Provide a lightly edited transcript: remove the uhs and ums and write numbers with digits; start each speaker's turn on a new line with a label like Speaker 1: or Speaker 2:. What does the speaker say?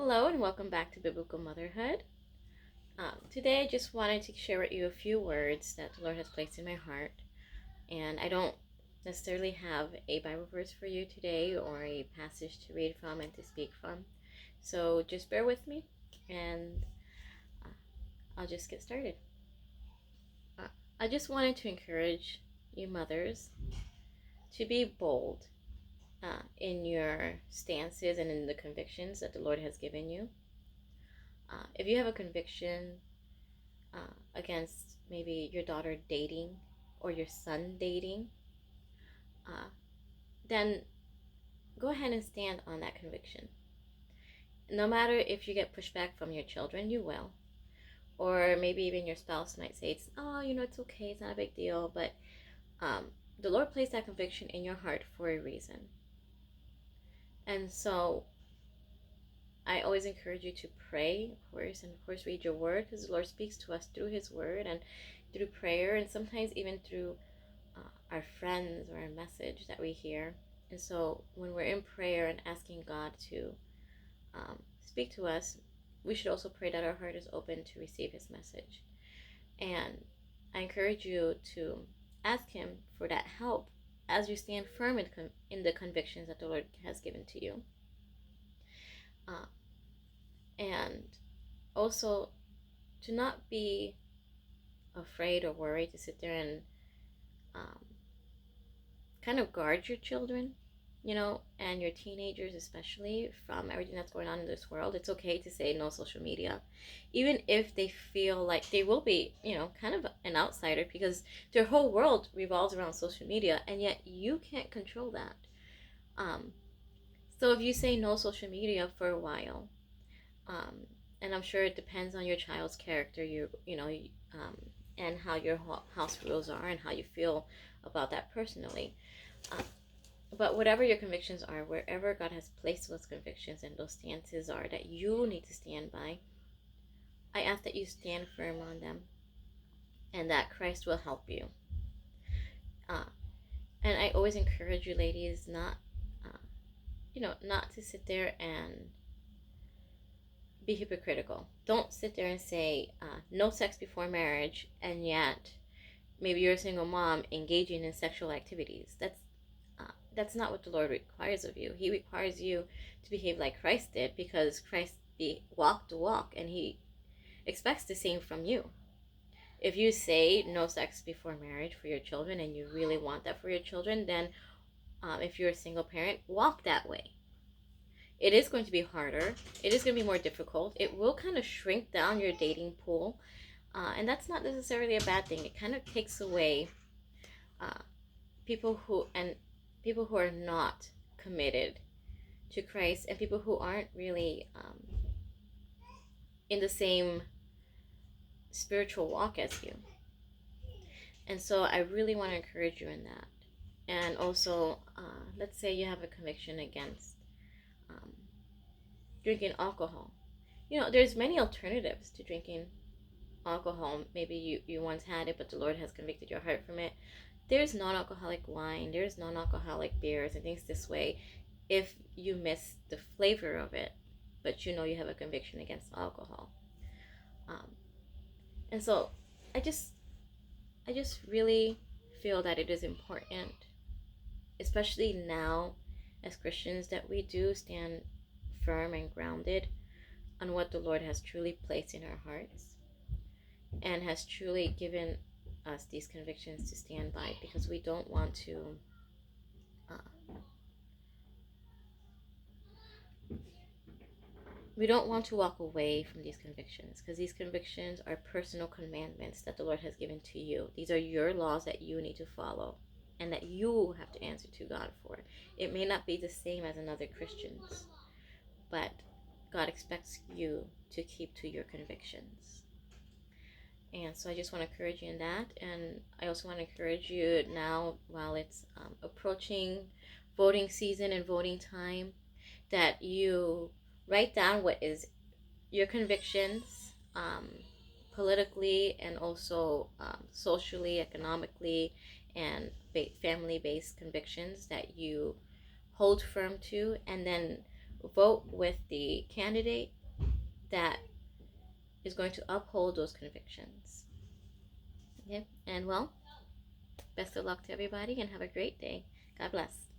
Speaker 1: Hello and welcome back to Biblical Motherhood. Today I just wanted to share with you a few words that the Lord has placed in my heart. And I don't necessarily have a Bible verse for you today or a passage to read from and to speak from. So just bear with me and I'll just get started. I just wanted to encourage you mothers to be bold in your stances and in the convictions that the Lord has given you. If you have a conviction against maybe your daughter dating or your son dating, uh, then go ahead and stand on that conviction. No matter if you get pushback from your children, you will. Or maybe even your spouse might say, it's okay, it's not a big deal. But the Lord placed that conviction in your heart for a reason. And so I always encourage you to pray, of course, and of course read your word, because the Lord speaks to us through his word and through prayer, and sometimes even through our friends or a message that we hear. And so when we're in prayer and asking God to speak to us, we should also pray that our heart is open to receive his message. And I encourage you to ask him for that help as you stand firm in the convictions that the Lord has given to you. And also to not be afraid or worried to sit there and kind of guard your children, and your teenagers especially, from everything that's going on in this world. It's okay to say no social media, even if they feel like they will be, kind of an outsider, because their whole world revolves around social media, and yet you can't control that. So if you say no social media for a while, and I'm sure it depends on your child's character, and how your house rules are and how you feel about that personally. But whatever your convictions are, wherever God has placed those convictions and those stances are that you need to stand by, I ask that you stand firm on them and that Christ will help you. And I always encourage you ladies not to sit there and be hypocritical. Don't sit there and say no sex before marriage, and yet maybe you're a single mom engaging in sexual activities. That's not what the Lord requires of you. He requires you to behave like Christ did, because Christ walked the walk, and he expects the same from you. If you say no sex before marriage for your children and you really want that for your children, then if you're a single parent, walk that way. It is going to be harder. It is going to be more difficult. It will kind of shrink down your dating pool, and that's not necessarily a bad thing. It kind of takes away people who are not committed to Christ, and people who aren't really in the same spiritual walk as you. And so I really want to encourage you in that. And also, let's say you have a conviction against drinking alcohol. There's many alternatives to drinking alcohol. Maybe you once had it, but the Lord has convicted your heart from it. There's non-alcoholic wine, there's non-alcoholic beers and things this way, if you miss the flavor of it, but you have a conviction against alcohol. And so I just really feel that it is important, especially now as Christians, that we do stand firm and grounded on what the Lord has truly placed in our hearts and has truly given us these convictions to stand by, because we don't want to walk away from these convictions, because these convictions are personal commandments that the Lord has given to you. These are your laws that you need to follow and that you have to answer to God for. It may not be the same as another Christian's, but God expects you to keep to your convictions. And so I just want to encourage you in that. And I also want to encourage you now, while it's approaching voting season and voting time, that you write down what is your convictions, politically and also socially, economically, and family-based convictions that you hold firm to, and then vote with the candidate that is going to uphold those convictions. Okay, and well, best of luck to everybody and have a great day. God bless.